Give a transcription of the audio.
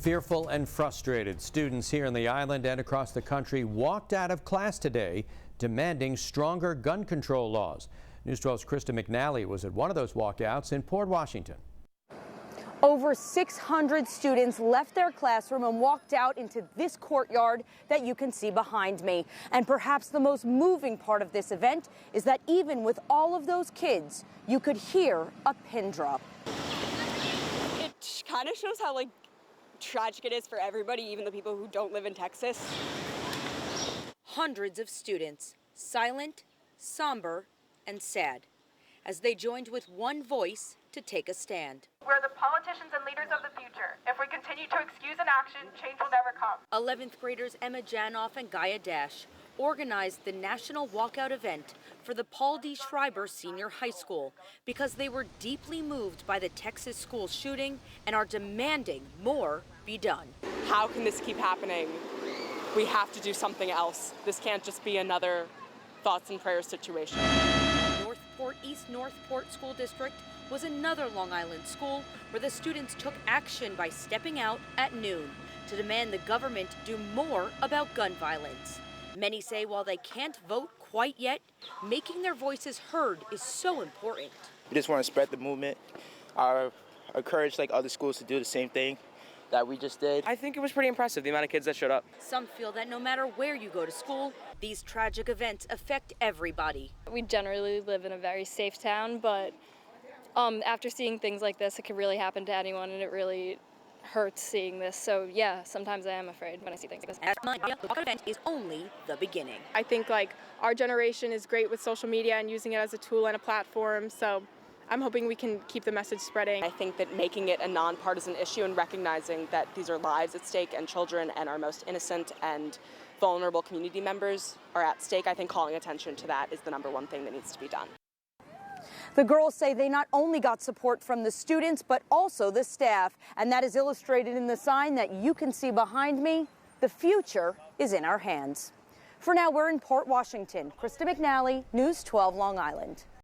Fearful and frustrated, students here in the island and across the country walked out of class today demanding stronger gun control laws. News 12's Krista McNally was at one of those walkouts in Port Washington. Over 600 students left their classroom and walked out into this courtyard that you can see behind me. And perhaps the most moving part of this event is that even with all of those kids, you could hear a pin drop. It kind of shows how tragic it is for everybody, even the people who don't live in Texas. Hundreds of students, silent, somber, and sad, as they joined with one voice to take a stand. We're the politicians and leaders of the future. If we continue to excuse inaction, change will never come. 11th graders Emma Janoff and Gaia Dash organized the national walkout event for the Paul D. Schreiber Senior High School because they were deeply moved by the Texas school shooting and are demanding more be done. How can this keep happening? We have to do something else. This can't just be another thoughts and prayers situation. Northport East Northport School District was another Long Island school where the students took action by stepping out at noon to demand the government do more about gun violence. Many say while they can't vote quite yet, making their voices heard is so important. We just want to spread the movement, encourage other schools to do the same thing that we just did. I think it was pretty impressive, the amount of kids that showed up. Some feel that no matter where you go to school, these tragic events affect everybody. We generally live in a very safe town, but after seeing things like this, it can really happen to anyone, and it really hurts seeing this. So yeah, sometimes I am afraid when I see things like this. The walkout event is only the beginning. I think our generation is great with social media and using it as a tool and a platform, so I'm hoping we can keep the message spreading. I think that making it a nonpartisan issue and recognizing that these are lives at stake and children and our most innocent and vulnerable community members are at stake, I think calling attention to that is the number one thing that needs to be done. The girls say they not only got support from the students, but also the staff. And that is illustrated in the sign that you can see behind me. The future is in our hands. For now, we're in Port Washington. Krista McNally, News 12 Long Island.